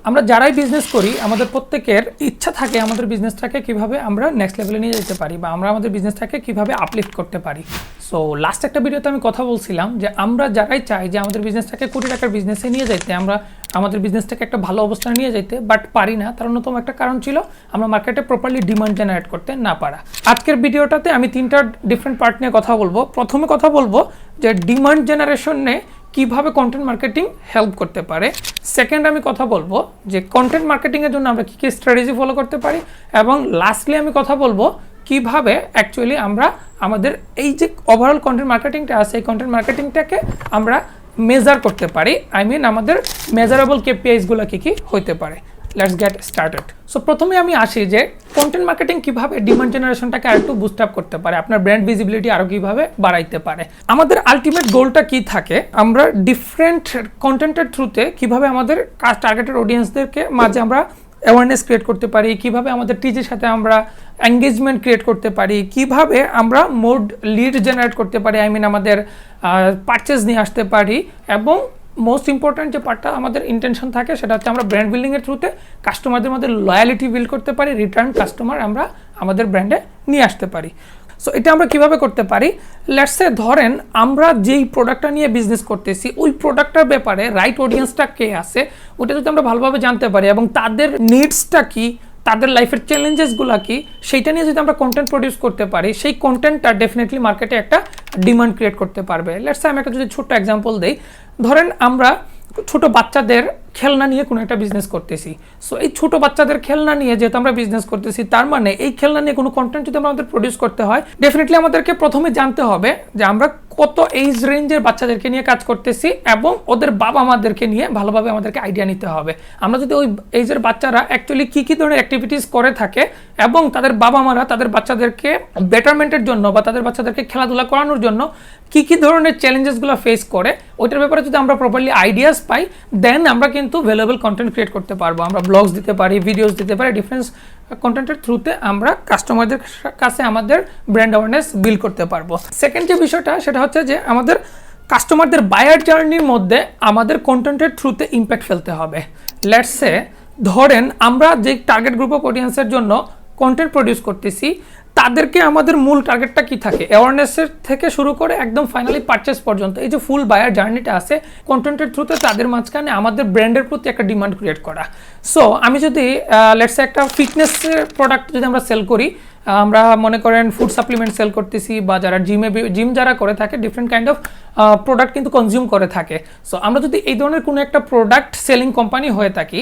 আমরা যারাই বিজনেস করি আমাদের প্রত্যেকের ইচ্ছা থাকে আমাদের বিজনেসটাকে কিভাবে আমরা নেক্সট লেভেলে নিয়ে যেতে পারি বা আমরা আমাদের বিজনেসটাকে কিভাবে আপলিফট করতে পারি। সো লাস্ট একটা ভিডিওতে আমি কথা বলছিলাম যে আমরা যারাই চাই যে আমাদের বিজনেসটাকে কোটি টাকার বিজনেসে নিয়ে যেতে, আমরা আমাদের বিজনেসটাকে একটা ভালো অবস্থানে নিয়ে যেতে বাট পারি না, তার অন্যতম একটা কারণ ছিল আমরা মার্কেটে প্রপারলি ডিমান্ড জেনারেট করতে না পারা। আজকের ভিডিওটাতে আমি 3টা ডিফারেন্ট পার্ট নিয়ে কথা বলবো। প্রথমে কথা বলবো যে ডিমান্ড জেনারেশনে কিভাবে কন্টেন্ট মার্কেটিং হেল্প করতে পারে। সেকেন্ড আমি কথা বলবো যে কন্টেন্ট মার্কেটিংয়ের জন্য আমরা কী কী স্ট্র্যাটেজি ফলো করতে পারি, এবং লাস্টলি আমি কথা বলবো কিভাবে অ্যাকচুয়ালি আমরা আমাদের এই যে ওভারঅল কন্টেন্ট মার্কেটিংটা আছে এই কন্টেন্ট মার্কেটিংটাকে আমরা মেজার করতে পারি। আই মিন আমাদের মেজারেবল কেপিআইসগুলো কী কী হতে পারে। Let's get started. সো প্রথমে আমি আসি যে কন্টেন্ট মার্কেটিং কিভাবে ডিমান্ড জেনারেশনটাকে আরেকটু বুস্ট আপ করতে পারে, আপনার ব্র্যান্ড ভিজিবিলিটি আরও কীভাবে বাড়াইতে পারে। আমাদের আলটিমেট গোলটা কি থাকে, আমরা ডিফারেন্ট কন্টেন্টের থ্রুতে কিভাবে আমাদের টার্গেটেড অডিয়েন্সদেরকে মাঝে আমরা অ্যাওয়ারনেস ক্রিয়েট করতে পারি, কিভাবে আমাদের টিজের সাথে আমরা এঙ্গেজমেন্ট ক্রিয়েট করতে পারি, কিভাবে আমরা মোর লিড জেনারেট করতে পারি, আই মিন আমাদের পারচেজ নিয়ে আসতে পারি, এবং মোস্ট ইম্পর্ট্যান্ট যে পার্টটা আমাদের ইন্টেনশন থাকে সেটা হচ্ছে আমরা ব্র্যান্ড বিল্ডিংয়ের থ্রুতে কাস্টমারদের মধ্যে লয়ালিটি বিল্ড করতে পারি, রিটার্ন কাস্টমার আমরা আমাদের ব্র্যান্ডে নিয়ে আসতে পারি। সো এটা আমরা কিভাবে করতে পারি, লেটস সে ধরেন আমরা যেই প্রোডাক্টটা নিয়ে বিজনেস করতেছি ওই প্রোডাক্টটার ব্যাপারে রাইট অডিয়েন্সটা কে আছে ওটা যদি আমরা ভালোভাবে জানতে পারি এবং তাদের নিডসটা কি, তাদের লাইফের চ্যালেঞ্জেসগুলো কি, সেইটা নিয়ে যদি আমরা কন্টেন্ট প্রডিউস করতে পারি সেই কন্টেন্টটা ডেফিনেটলি মার্কেটে একটা ডিমান্ড ক্রিয়েট করতে পারবে। লেটস সে আমি একটা যদি ছোট্ট এক্সাম্পল দিই, ধরেন আমরা ছোট বাচ্চাদের খেলনা নিয়ে কোনো একটা বিজনেস করতেছি। সো এই ছোট বাচ্চাদের খেলনা নিয়ে যেহেতু আমরা বিজনেস করতেছি তার মানে এই খেলনা নিয়ে কোনো কন্টেন্ট যদি আমাদের প্রডিউস করতে হয় ডেফিনেটলি আমাদেরকে প্রথমে জানতে হবে যে আমরা কত এইজ রেঞ্জের বাচ্চাদেরকে নিয়ে কাজ করতেছি এবং ওদের বাবা মাদেরকে নিয়ে ভালোভাবে আমাদেরকে আইডিয়া নিতে হবে। আমরা যদি ওই এইজের বাচ্চারা অ্যাকচুয়ালি কী কী ধরনের অ্যাক্টিভিটিস করে থাকে এবং তাদের বাবা মারা তাদের বাচ্চাদেরকে বেটারমেন্টের জন্য বা তাদের বাচ্চাদেরকে খেলাধুলা করানোর জন্য কী কী ধরনের চ্যালেঞ্জেসগুলো ফেস করে ওইটার ব্যাপারে যদি আমরা প্রপারলি আইডিয়াস পাই দেন আমরা কিন্তু ভ্যালুয়েবল কন্টেন্ট ক্রিয়েট করতে পারবো। আমরা ব্লগস দিতে পারি, ভিডিওস দিতে পারি, ডিফারেন্ট কন্টেন্টের থ্রুতে আমরা কাস্টমারদের কাছে আমাদের ব্র্যান্ড অ্যাওয়ারনেস বিল্ড করতে পারবো। সেকেন্ড যে বিষয়টা সেটা হচ্ছে যে আমাদের কাস্টমারদের বায়ার জার্নির মধ্যে আমাদের কন্টেন্টের থ্রুতে ইম্প্যাক্ট ফেলতে হবে। লেটস সে ধরেন আমরা যে টার্গেট গ্রুপ অফ অডিয়েন্সের জন্য কন্টেন্ট প্রডিউস করতেছি তাদেরকে আমাদের মূল টার্গেটটা কি থাকে, অ্যাওয়ারনেসের থেকে শুরু করে একদম ফাইনালি পারচেস পর্যন্ত এই যে ফুল বায়ার জার্নিটা আছে কন্টেন্টের থ্রুতে তাদের মাঝখানে আমাদের ব্র্যান্ডের প্রতি একটা ডিমান্ড ক্রিয়েট করা। সো আমি যদি লেটস সে একটা ফিটনেসের প্রোডাক্ট যদি আমরা সেল করি, আমরা মনে করেন ফুড সাপ্লিমেন্ট সেল করতেছি বা যারা জিম যারা করে থাকে ডিফারেন্ট কাইন্ড অফ প্রোডাক্ট কিন্তু কনজিউম করে থাকে। সো আমরা যদি এই ধরনের কোনো একটা প্রোডাক্ট সেলিং কোম্পানি হয়ে থাকি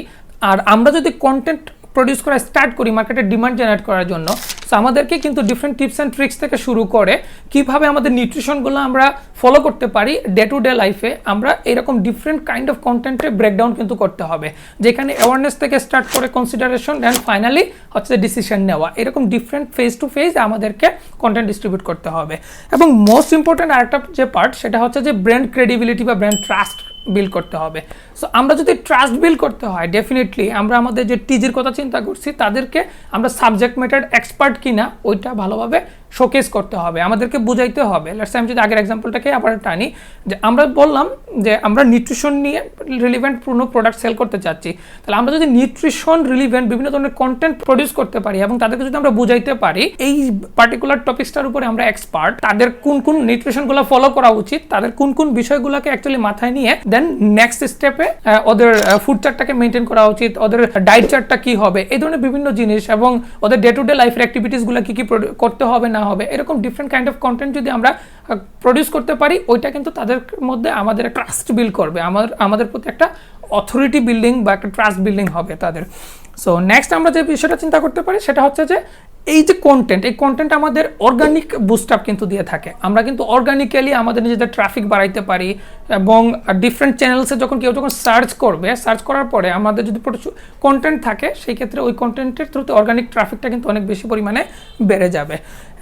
আর আমরা যদি কন্টেন্ট প্রডিউস করা স্টার্ট করি মার্কেটের ডিমান্ড জেনারেট করার জন্য, সো আমাদেরকে কিন্তু ডিফারেন্ট টিপস অ্যান্ড ট্রিক্স থেকে শুরু করে কিভাবে আমাদের নিউট্রিশনগুলো আমরা ফলো করতে পারি ডে টু ডে লাইফে আমরা এরকম ডিফারেন্ট কাইন্ড অফ কন্টেন্টের ব্রেকডাউন কিন্তু করতে হবে, যেখানে অ্যাওয়ারনেস থেকে স্টার্ট করে কনসিডারেশন অ্যান্ড ফাইনালি হচ্ছে ডিসিশন নেওয়া, এরকম ডিফারেন্ট ফেজ টু ফেজ আমাদেরকে কন্টেন্ট ডিস্ট্রিবিউট করতে হবে। এবং মোস্ট ইম্পর্ট্যান্ট আরেকটা যে পার্ট সেটা হচ্ছে যে ব্র্যান্ড ক্রেডিবিলিটি বা ব্র্যান্ড ট্রাস্ট বিল্ড করতে হবে। সো আমরা যদি ট্রাস্ট বিল্ড করতে হয় ডেফিনেটলি আমরা আমাদের যে টিজির কথা চিন্তা করছি তাদেরকে আমরা সাবজেক্ট ম্যাটার এক্সপার্ট কিনা ওইটা ভালোভাবে শোকেস করতে হবে, আমাদেরকে বুঝাইতে হবে। লেটস সে আমি যদি আগের এক্সাম্পলটাকে আবার টানি যে আমরা বললাম যে আমরা নিউট্রিশন নিয়ে রিলিভেন্ট কোনো প্রোডাক্ট সেল করতে চাচ্ছি, তাহলে আমরা যদি নিউট্রিশন রিলিভেন্ট বিভিন্ন ধরনের কন্টেন্ট প্রডিউস করতে পারি এবং তাদেরকে যদি আমরা বুঝাইতে পারি এই পার্টিকুলার টপিকসটার উপরে আমরা এক্সপার্ট, তাদের কোন কোন নিউট্রিশনগুলো ফলো করা উচিত, তাদের কোন কোন বিষয়গুলোকে অ্যাকচুয়ালি মাথায় নিয়ে দেন নেক্সট স্টেপে ওদের ফুড চার্টটাকে মেনটেন করা উচিত, ওদের ডায়েট চার্টটা কি হবে, এই ধরনের বিভিন্ন জিনিস এবং ওদের ডে টু ডে লাইফের অ্যাক্টিভিটিসগুলো কি কি করতে হবে না হবে, এরকম ডিফারেন্ট কাইন্ড অফ কন্টেন্ট যদি আমরা প্রডিউস করতে পারি ওইটা কিন্তু তাদের মধ্যে আমাদের একটা ট্রাস্ট বিল্ড করবে, আমাদের প্রতি একটা অথরিটি বিল্ডিং বা একটা ট্রাস্ট বিল্ডিং হবে তাদের। সো নেক্সট আমরা যে বিষয়টা চিন্তা করতে পারি সেটা হচ্ছে যে এই যে কন্টেন্ট এই কন্টেন্ট আমাদের অর্গানিক বুস্ট আপ কিন্তু দিয়ে থাকে, আমরা কিন্তু অর্গানিক্যালি আমাদের নিজেদের ট্রাফিক বাড়াইতে পারি এবং ডিফারেন্ট চ্যানেলসে যখন কেউ যখন সার্চ করবে সার্চ করার পরে আমাদের যদি কন্টেন্ট থাকে সেই ক্ষেত্রে ওই কন্টেন্টের থ্রুতে অর্গানিক ট্রাফিকটা কিন্তু অনেক বেশি পরিমাণে বেড়ে যাবে।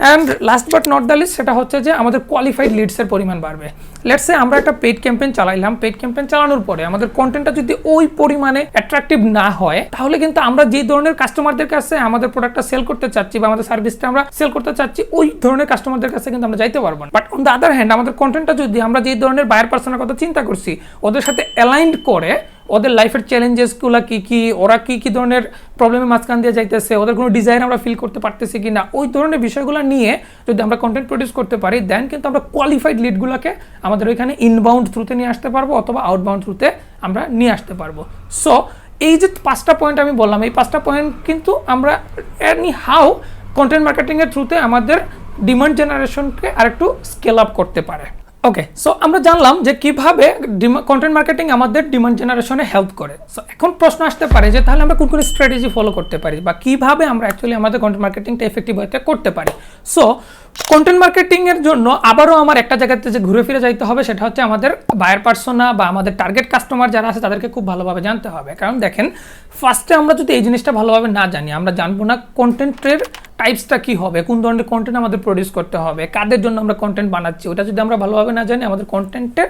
And last but not the least সেটা হচ্ছে যে আমাদের কোয়ালিফাইড লিডসের পরিমাণ বাড়বে। লেটস সে আমরা একটা পেইড ক্যাম্পেইন চালাইলাম, পেইড ক্যাম্পেইন চালানোর পরে আমাদের কন্টেন্টটা যদি ওই পরিমাণে অ্যাট্রাকটিভ না হয় তাহলে কিন্তু আমরা যে ধরনের কাস্টমারদের কাছে আমাদের প্রোডাক্টটা সেল করতে চাচ্ছি চাচ্ছি বা আমাদের সার্ভিসটা আমরা সেল করতে চাচ্ছি, ওই ধরনের কাস্টমারদের কাছে কিন্তু আমরা যাইতে পারবো না। But on the other hand আমাদের কন্টেন্টটা যদি আমরা যে ধরনের বায়ার পার্সনের কথা চিন্তা করছি ওদের সাথে অ্যালাইন্ড করে, ওদের লাইফের চ্যালেঞ্জেসগুলো কী কী, ওরা কী ধরনের প্রবলেমের মাঝখান দিয়ে যাইতেছে, ওদের কোনো ডিজাইন আমরা ফিল করতে পারতেছি কি না, ওই ধরনের বিষয়গুলো নিয়ে যদি আমরা কন্টেন্ট প্রডিউস করতে পারি, দেন কিন্তু আমরা কোয়ালিফাইড লিডগুলোকে আমাদের ওইখানে ইনবাউন্ড থ্রুতে নিয়ে আসতে পারবো অথবা আউটবাউন্ড থ্রুতে আমরা নিয়ে আসতে পারবো। সো এই যে 5টা পয়েন্ট আমি বললাম, এই 5টা পয়েন্ট কিন্তু আমরা এনি হাউ কন্টেন্ট মার্কেটিংয়ের থ্রুতে আমাদের ডিমান্ড জেনারেশনকে আরেকটু স্কেল আপ করতে পারে। ওকে, সো আমরা জানলাম যে কিভাবে কন্টেন্ট মার্কেটিং আমাদের ডিমান্ড জেনারেশনে হেল্প করে। সো এখন প্রশ্ন আসতে পারে যে তাহলে আমরা কোন কোন স্ট্র্যাটেজি ফলো করতে পারি বা কিভাবে আমরা অ্যাকচুয়ালি আমাদের কন্টেন্ট মার্কেটিংটা এফেক্টিভ হতে করতে পারি। সো কন্টেন্ট মার্কেটিংয়ের জন্য আবারও আমার একটা জায়গাতে যে ঘুরে ফিরে যাইতে হবে, সেটা হচ্ছে আমাদের বায়ার পার্সোনা বা আমাদের টার্গেট কাস্টমার যারা আছে তাদেরকে খুব ভালোভাবে জানতে হবে। কারণ দেখেন, ফার্স্টে আমরা যদি এই জিনিসটা ভালোভাবে না জানি, আমরা জানবো না কন্টেন্টের টাইপসটা কী হবে, কোন ধরনের কন্টেন্ট আমাদের প্রডিউস করতে হবে, কাদের জন্য আমরা কন্টেন্ট বানাচ্ছি, ওটা যদি আমরা ভালোভাবে না জানি, আমাদের কন্টেন্টের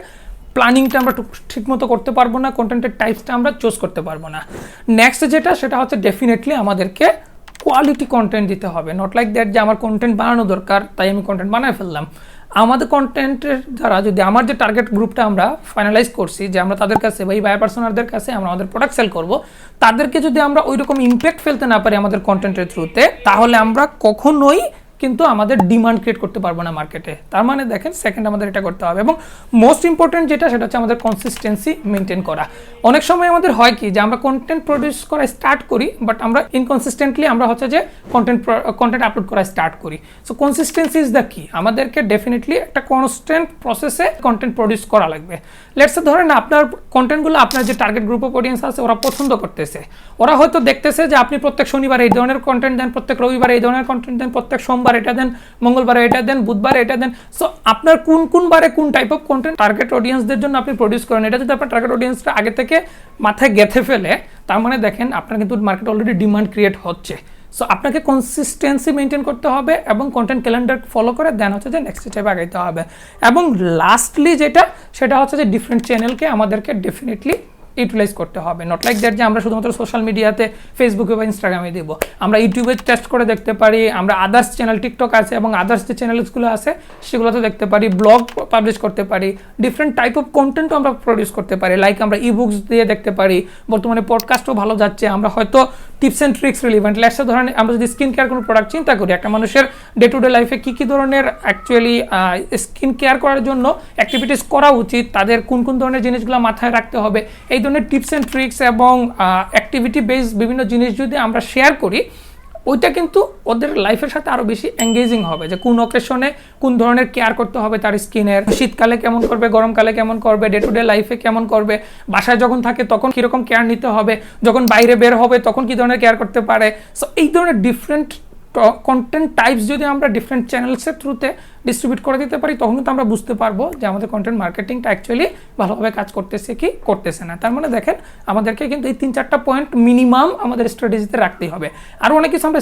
প্ল্যানিংটা আমরা ঠিকমতো করতে পারবো না, কন্টেন্টের টাইপসটা আমরা চুজ করতে পারবো না। নেক্সট যেটা, সেটা হচ্ছে ডেফিনেটলি আমাদেরকে কোয়ালিটি কন্টেন্ট দিতে হবে। নট লাইক দ্যাট যে আমার কন্টেন্ট বানানো দরকার তাই আমি কন্টেন্ট বানায় ফেললাম। আমাদের কন্টেন্টের দ্বারা যদি আমার যে টার্গেট গ্রুপটা আমরা ফাইনালাইজ করছি যে আমরা তাদের কাছে বা এই বায়ার পার্সোনারদের কাছে আমরা আমাদের প্রোডাক্ট সেল করব, তাদেরকে যদি আমরা ওই রকম ইম্প্যাক্ট ফেলতে না পারি আমাদের কন্টেন্টের থ্রুতে, তাহলে আমরা কখনোই কিন্তু আমাদের ডিমান্ড ক্রিয়েট করতে পারবো না মার্কেটে। তার মানে দেখেন, সেকেন্ড আমাদের এটা করতে হবে। এবং মোস্ট ইম্পর্টেন্ট যেটা, সেটা হচ্ছে আমাদের কনসিস্টেন্সি মেনটেন করা। অনেক সময় আমাদের হয় কি যে আমরা কন্টেন্ট প্রডিউস করা স্টার্ট করি, বাট আমরা ইনকনসিস্টেন্টলি আমরা হচ্ছে যে কন্টেন্ট আপলোড করা স্টার্ট করি। সো কনসিস্টেন্সি ইজ দ্য কি। আমাদেরকে ডেফিনেটলি একটা কনস্ট্যান্ট প্রসেসে কন্টেন্ট প্রডিউস করা লাগবে। লেটস ধরেন আপনার কন্টেন্টগুলো আপনার যে টার্গেট গ্রুপ অফ অডিয়েন্স আছে ওরা পছন্দ করতেছে, ওরা হয়তো দেখতেছে যে আপনি প্রত্যেক শনিবার এই ধরনের কন্টেন্ট দেন, প্রত্যেক রবিবার এই ধরনের কন্টেন্ট দেন, প্রত্যেক সোমবার এটা দেন, মঙ্গলবার এটা দেন, বুধবার এটা দেন। সো আপনার কোন বারে কোন টাইপ অফ কন্টেন্ট টার্গেট অডিয়েন্সদের জন্য আপনি প্রডিউস করেন, এটা যদি আপনার টার্গেট অডিয়েন্সটা আগে থেকে মাথায় গেঁথে ফেলে, তার মানে দেখেন আপনার কিন্তু মার্কেট অলরেডি ডিমান্ড ক্রিয়েট হচ্ছে। সো আপনাকে কনসিস্টেন্সি মেনটেন করতে হবে এবং কন্টেন্ট ক্যালেন্ডার ফলো করে দেন হচ্ছে যে নেক্সট স্টেপে আগাইতে হবে। এবং লাস্টলি যেটা, সেটা হচ্ছে যে ডিফারেন্ট চ্যানেলকে আমাদেরকে ডেফিনেটলি ইউটিলাইজ করতে হবে। নট লাইক দ্যাট যে আমরা শুধুমাত্র সোশ্যাল মিডিয়াতে ফেসবুকে বা ইনস্টাগ্রামে দিব, আমরা ইউটিউবে টেস্ট করে দেখতে পারি, আমরা আদার্স চ্যানেল টিকটক আছে এবং আদার্স যে চ্যানেলসগুলো আছে সেগুলোতে দেখতে পারি, ব্লগ পাবলিশ করতে পারি, ডিফারেন্ট টাইপ অফ কন্টেন্টও আমরা প্রডিউস করতে পারি। লাইক আমরা ইবুকস দিয়ে দেখতে পারি, বর্তমানে পডকাস্টও ভালো যাচ্ছে, আমরা হয়তো tips and tricks relevant, let's ধরেন আমরা যদি স্কিন কেয়ার কোনো প্রোডাক্ট চিন্তা করি, একটা মানুষের ডে টু ডে লাইফে কী ধরনের অ্যাকচুয়ালি স্কিন কেয়ার করার জন্য অ্যাক্টিভিটিস করা উচিত, তাদের কোন ধরনের জিনিসগুলো মাথায় রাখতে হবে, এই ধরনের টিপস অ্যান্ড ট্রিক্স এবং অ্যাক্টিভিটি বেসড বিভিন্ন জিনিস যদি আমরা শেয়ার করি, ওইটা কিন্তু ওদের লাইফের সাথে আরও বেশি এঙ্গেজিং হবে। যে কোন অকেশনে কোন ধরনের কেয়ার করতে হবে তার স্কিনের, শীতকালে কেমন করবে, গরমকালে কেমন করবে, ডে টু ডে লাইফে কেমন করবে, বাসায় যখন থাকে তখন কীরকম কেয়ার নিতে হবে, যখন বাইরে বের হবে তখন কী ধরনের কেয়ার করতে পারে। সো এই ধরনের ডিফারেন্ট কন্টেন্ট টাইপস যদি আমরা ডিফারেন্ট চ্যানেলসের থ্রুতে ডিস্ট্রিবিউট করে দিতে পারি, তখন কিন্তু আমরা বুঝতে পারবো যে আমাদের কন্টেন্ট মার্কেটিংটা অ্যাকচুয়ালি ভালোভাবে কাজ করতেছে কি করতেছে না। তার মানে দেখেন, আমাদেরকে কিন্তু এই 3-4টা পয়েন্ট মিনিমাম আমাদের স্ট্র্যাটেজিতে রাখতেই হবে। আর অনেক কিছু আমরা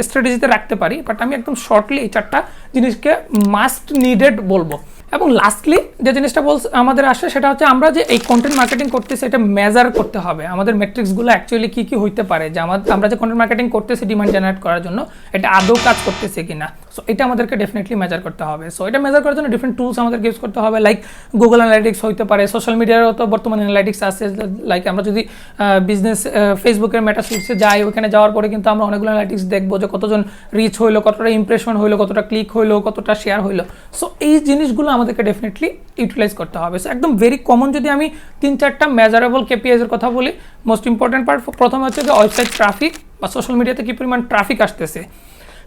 স্ট্র্যাটেজিতে রাখতে পারি, বাট আমি একদম শর্টলি এই 4টা জিনিসকে মাস্ট নিডেড বলবো। এবং লাস্টলি যে জিনিসটা আমাদের আসে, সেটা হচ্ছে আমরা যে এই কন্টেন্ট মার্কেটিং করতেছি এটা মেজার করতে হবে। আমাদের মেট্রিক্সগুলো অ্যাকচুয়ালি কী কী হইতে পারে, যে আমরা যে কন্টেন্ট মার্কেটিং করতেছি ডিমান্ড জেনারেট করার জন্য, এটা আদৌ কাজ করতেছে কিনা। সো এটা আমাদেরকে ডেফিনেটলি মেজার করতে হবে। সো এটা মেজার করার জন্য ডিফারেন্ট টুলস আমাদেরকে ইউজ করতে হবে, লাইক গুগল অ্যানালাইটিক্স হইতে পারে, সোশ্যাল মিডিয়ারও তো বর্তমানে অ্যানালাইটিক্স আছে। লাইক আমরা যদি বিজনেস ফেসবুকের মেটাসিটসে যাই, ওখানে যাওয়ার পরে কিন্তু আমরা অনেকগুলো অ্যানালাইটিক্স দেখবো যে কতজন রিচ হইলো, কতটা ইমপ্রেশন হইলো, কতটা ক্লিক হইলো, কতটা শেয়ার হইলো। সো এই জিনিসগুলো আমাদেরকে ডেফিনেটলি ইউটিলাইজ করতে হবে। সো একদম ভেরি কমন যদি আমি 3-4টা মেজারেবল কেপিআইজের কথা বলি, মোস্ট ইম্পর্টেন্ট পার্ট প্রথম হচ্ছে যে ওয়েবসাইট ট্রাফিক বা সোশ্যাল মিডিয়াতে কী পরিমাণ ট্রাফিক আসতেছে।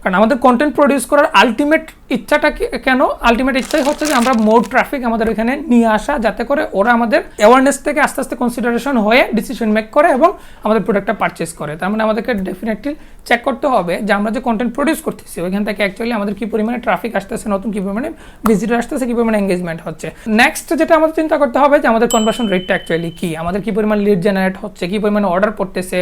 কারণ আমাদের কন্টেন্ট প্রডিউস করার আলটিমেট ইচ্ছাটা কেন, আলটিমেট ইচ্ছাই হচ্ছে যে আমরা মোর ট্রাফিক আমাদের এখানে নিয়ে আসা, যাতে করে ওরা আমাদের অ্যাওয়ারনেস থেকে আস্তে আস্তে কনসিডারেশন হয়ে ডিসিশন মেক করে এবং আমাদের প্রোডাক্টটা পারচেস করে। তার মানে আমাদেরকে ডেফিনেটলি চেক করতে হবে যে আমরা যে কন্টেন্ট প্রডিউস করতেছি ওইখান থেকে অ্যাকচুয়ালি আমাদের কী পরিমাণে ট্রাফিক আসতেছে, নতুন কী পরিমাণে ভিজিটর আসতেছে, কী পরিমাণে এঙ্গেজমেন্ট হচ্ছে। নেক্সট যেটা আমাদের চিন্তা করতে হবে যে আমাদের কনভার্সন রেটটা অ্যাকচুয়ালি কী, আমাদের কী পরিমাণ লিড জেনারেট হচ্ছে, কী পরিমাণে অর্ডার পড়তেছে,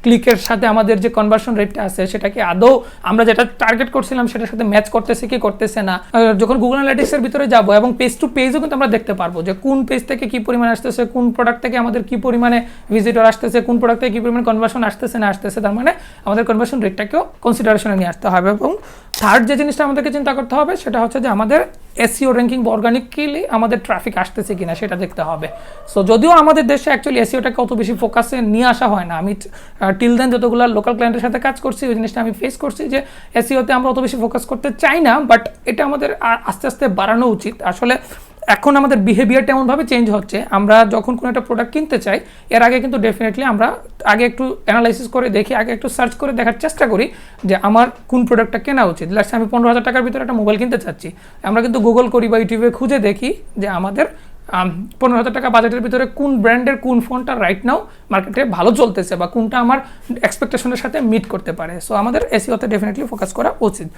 ক্লিকের সাথে আমাদের যে কনভার্সন রেটটা আছে সেটা কি আদৌ আমরা যেটা টার্গেট করছিলাম সেটার সাথে ম্যাচ করতেছে কি করতেছে না। যখন গুগল অ্যানালিটিক্সের ভিতরে যাব এবং পেজ টু পেজও কিন্তু আমরা দেখতে পারবো যে কোন পেজ থেকে কি পরিমাণে আসতেছে, কোন প্রোডাক্ট থেকে আমাদের কি পরিমাণে ভিজিটর আসতেছে, কোন প্রোডাক্ট থেকে কি পরিমাণে কনভার্সন আসতেছে না আসতেছে। তার মানে আমাদের কনভার্সন রেটটাকেও কনসিডারেশনে নিয়ে আসতে হবে। এবং থার্ড যে জিনিসটা আমাদেরকে চিন্তা করতে হবে সেটা হচ্ছে যে আমাদের এসইও র্যাঙ্কিং বা অর্গানিক্যালি আমাদের ট্রাফিক আসতেছে কিনা সেটা দেখতে হবে। সো যদিও আমাদের দেশে অ্যাকচুয়ালি এসইওটাকে অত বেশি ফোকাসে নিয়ে আসা হয় না, আমি টিল দেন যতগুলো লোকাল ক্লায়েন্টের সাথে কাজ করছি ওই জিনিসটা আমি ফেস করছি যে এসইওতে আমরা অত বেশি ফোকাস করতে চাই না, বাট এটা আমাদের আস্তে আস্তে বাড়ানো উচিত। আসলে এখন আমাদের বিহেভিয়ারটা এমনভাবে চেঞ্জ হচ্ছে, আমরা যখন কোনো একটা প্রোডাক্ট কিনতে চাই এর আগে কিন্তু ডেফিনেটলি আমরা আগে একটু অ্যানালাইসিস করে দেখি, আগে একটু সার্চ করে দেখার চেষ্টা করি যে আমার কোন প্রোডাক্টটা কেনা উচিত। লাস্ট আমি 15,000 টাকার ভিতরে একটা মোবাইল কিনতে চাচ্ছি, আমরা কিন্তু গুগল করি বা ইউটিউবে খুঁজে দেখি যে আমাদের 15,000 টাকা বাজেটের ভিতরে কোন ব্র্যান্ডের কোন ফোনটা রাইট নাও মার্কেটে ভালো চলতেছে বা কোনটা আমার এক্সপেকটেশনের সাথে মিট করতে পারে। সো আমাদের এসইওতে ডেফিনেটলি ফোকাস করা উচিত।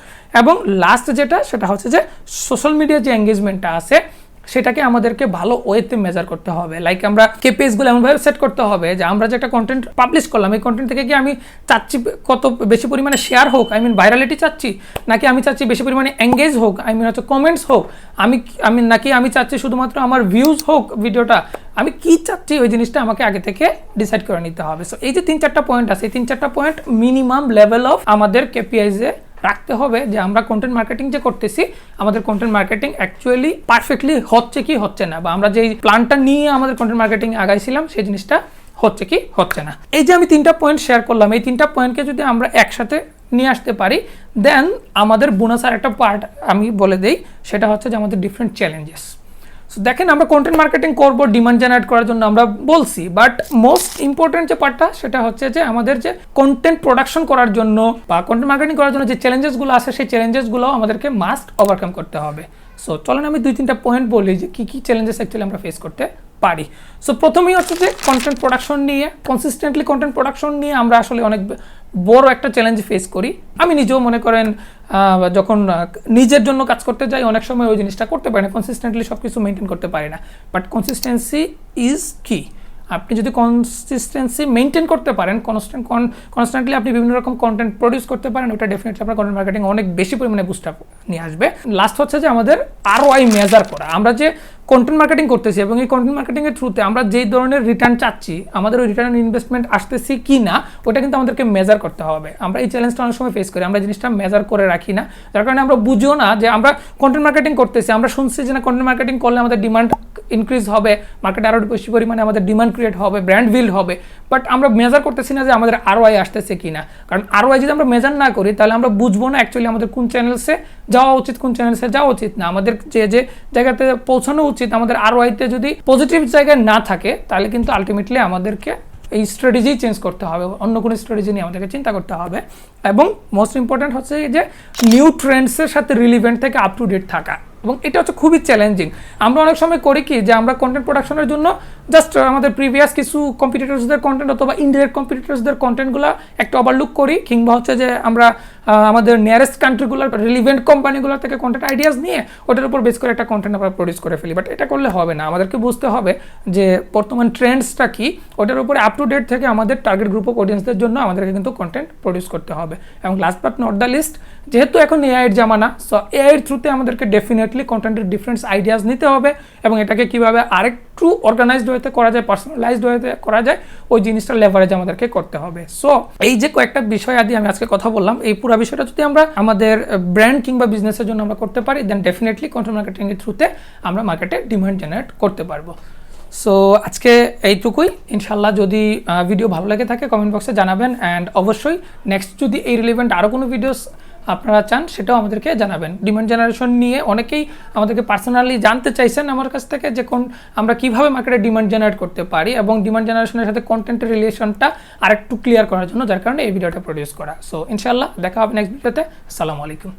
এবং লাস্ট যেটা সেটা হচ্ছে যে সোশ্যাল মিডিয়া যে এঙ্গেজমেন্টটা আছে সেটাকে আমাদেরকে ভালো ওয়েতে মেজার করতে হবে। লাইক আমরা কেপিএসগুলো এমনভাবে সেট করতে হবে যে আমরা যে একটা কন্টেন্ট পাবলিশ করলাম এই কন্টেন্ট থেকে কি আমি চাচ্ছি কত বেশি পরিমাণে শেয়ার হোক, আই মিন ভাইরালিটি চাচ্ছি, নাকি আমি চাচ্ছি বেশি পরিমাণে এঙ্গেজ হোক, আই মিন হচ্ছে কমেন্টস হোক, নাকি আমি চাচ্ছি শুধুমাত্র আমার ভিউজ হোক ভিডিওটা, আমি কি চাচ্ছি ওই জিনিসটা আমাকে আগে থেকে ডিসাইড করে নিতে হবে। সো এই যে 3-4টা পয়েন্ট আছে, এই 3-4টা পয়েন্ট মিনিমাম লেভেল অফ আমাদের কেপিআইজে রাখতে হবে যে আমরা কন্টেন্ট মার্কেটিং যে করতেছি আমাদের কন্টেন্ট মার্কেটিং অ্যাকচুয়ালি পারফেক্টলি হচ্ছে কি হচ্ছে না, বা আমরা যেই প্ল্যানটা নিয়ে আমাদের কন্টেন্ট মার্কেটিং আগাইছিলাম সেই জিনিসটা হচ্ছে কি হচ্ছে না। এই যে আমি 3টা পয়েন্ট শেয়ার করলাম, এই 3টা পয়েন্টকে যদি আমরা একসাথে নিয়ে আসতে পারি দেন আমাদের বোনাস আর একটা পার্ট আমি বলে দেই, সেটা হচ্ছে যে আমাদের ডিফারেন্ট চ্যালেঞ্জেস। সো দেখেন আমরা কন্টেন্ট মার্কেটিং করবো ডিমান্ড জেনারেট করার জন্য আমরা বলছি, বাট মোস্ট ইম্পর্টেন্ট যে পার্টটা সেটা হচ্ছে যে আমাদের যে কন্টেন্ট প্রোডাকশন করার জন্য বা কন্টেন্ট মার্কেটিং করার জন্য যে চ্যালেঞ্জেসগুলো আছে সেই চ্যালেঞ্জেসগুলো আমাদেরকে মাস্ট ওভারকাম করতে হবে। সো চলেন আমি 2-3টা পয়েন্ট বলি যে কী কী চ্যালেঞ্জেস অ্যাকচুয়ালি আমরা ফেস করতে পারি। সো প্রথমেই হচ্ছে যে কন্টেন্ট প্রোডাকশন নিয়ে, কনসিস্টেন্টলি কন্টেন্ট প্রোডাকশন নিয়ে আমরা আসলে অনেক বড় একটা চ্যালেঞ্জ ফেস করি। আমি নিজেও মনে করেন যখন নিজের জন্য কাজ করতে যাই অনেক সময় ওই জিনিসটা করতে পারি না, কনসিস্টেন্টলি সব কিছু মেনটেন করতে পারি না। বাট কনসিস্টেন্সি ইজ কি। আপনি যদি কনসিস্টেন্সি মেনটেন করতে পারেন, কনস্ট্যান্টলি আপনি বিভিন্ন রকম কন্টেন্ট প্রডিউস করতে পারেন, ওটা ডেফিনেটলি আপনার কন্টেন্ট মার্কেটিং অনেক বেশি পরিমাণে বুস্ট আপ নিয়ে আসবে। লাস্ট হচ্ছে যে আমাদের ROI মেজার করা। আমরা যে কন্টেন্ট মার্কেটিং করতেছি এবং এই কন্টেন্ট মার্কেটিংয়ের থ্রুতে আমরা যেই ধরনের রিটার্ন চাচ্ছি আমাদের ওই রিটার্ন ইনভেস্টমেন্ট আসতেছি কি না ওটা কিন্তু আমাদেরকে মেজার করতে হবে। আমরা এই চ্যালেঞ্জটা অনেক সময় ফেস করি, আমরা জিনিসটা মেজার করে রাখি না, যার কারণে আমরা বুঝিও না যে আমরা কন্টেন্ট মার্কেটিং করতেছি। আমরা শুনছি যে না কন্টেন্ট মার্কেটিং করলে আমাদের ডিমান্ড ইনক্রিজ হবে, মার্কেটে আরও বেশি পরিমাণে আমাদের ডিমান্ড ক্রিয়েট হবে, ব্র্যান্ড বিল্ড হবে, বাট আমরা মেজার করতেছি না যে আমাদের ROI আসতেছে কি না। কারণ ROI যদি আমরা মেজার না করি তাহলে আমরা বুঝবো না অ্যাকচুয়ালি আমাদের কোন চ্যানেলসে যাওয়া উচিত, কোন চ্যানেলসে যাওয়া উচিত না। আমাদের যে যে জায়গাতে পৌঁছানো উচিত আমাদের ROI-তে যদি পজিটিভ জায়গায় না থাকে তাহলে কিন্তু আলটিমেটলি আমাদেরকে এই স্ট্র্যাটেজি চেঞ্জ করতে হবে, অন্য কোনো স্ট্র্যাটেজি নিয়ে আমাদেরকে চিন্তা করতে হবে। এবং মোস্ট ইম্পর্ট্যান্ট হচ্ছে যে নিউ ট্রেন্ডসের সাথে রিলিভেন্ট থেকে আপ টু ডেট থাকা, এবং এটা হচ্ছে খুবই চ্যালেঞ্জিং। আমরা অনেক সময় করি কি যে আমরা কন্টেন্ট প্রোডাকশনের জন্য জাস্ট আমাদের প্রিভিয়াস কিছু কম্পিটিটরসদের কন্টেন্ট অথবা ইনডিরেক্ট কম্পিটিটরসদের কন্টেন্টগুলো একটা ওভারলুক করি, কিংবা হচ্ছে যে আমরা আমাদের নিয়ারেস্ট কান্ট্রিগুলোর রিলিভেন্ট কোম্পানিগুলোর থেকে কন্টেন্ট আইডিয়াস নিয়ে ওটার উপর বেস করে একটা কন্টেন্ট আমরা প্রডিউস করে ফেলি। বাট এটা করলে হবে না, আমাদেরকে বুঝতে হবে যে বর্তমান ট্রেন্ডসটা কি, ওটার উপরে আপ টু ডেট থেকে আমাদের টার্গেট গ্রুপ অফ অডিয়েন্সদের জন্য আমাদেরকে কিন্তু কন্টেন্ট প্রডিউস করতে হবে। এবং last but not the least, যেহেতু এখন এআইয়ের জামানা, সো এআইয়ের থ্রুতে আমাদেরকে ডেফিনেটলি কন্টেন্টের ডিফারেন্ট আইডিয়াস নিতে হবে এবং এটাকে কীভাবে আরেকটু অর্গানাইজড ওয়েতে করা যায়, পার্সোনালাইজড ওয়েতে করা যায়, ওই জিনিসটা লেভারেজ আমাদেরকে করতে হবে। সো এই যে কয়েকটা বিষয় আদি আমি আজকে কথা বললাম, এই পুরো বিষয়টা যদি আমরা আমাদের ব্র্যান্ড কিংবা বিজনেসের জন্য আমরা করতে পারি দেন ডেফিনেটলি কন্টেন্ট মার্কেটিংয়ের থ্রুতে আমরা মার্কেটে ডিমান্ড জেনারেট করতে পারবো। সো আজকে এইটুকুই। ইনশাল্লাহ যদি ভিডিও ভালো লাগে থাকে কমেন্ট বক্সে জানাবেন, অ্যান্ড অবশ্যই নেক্সট যদি এই রিলেভেন্ট আরও কোনো ভিডিওস আপনারা চান সেটাও আমাদেরকে জানাবেন। ডিমান্ড জেনারেশন নিয়ে অনেকেই আমাদেরকে পার্সোনালি জানতে চাইছেন আমার কাছ থেকে যে আমরা কীভাবে মার্কেটে ডিমান্ড জেনারেট করতে পারি এবং ডিমান্ড জেনারেশনের সাথে কন্টেন্টের রিলেশনটা আরেকটু ক্লিয়ার করার জন্য, যার কারণে এই ভিডিওটা প্রডিউস করা। সো ইনশাল্লাহ দেখা হবে নেক্সট ভিডিওতে। আসসালামু আলাইকুম।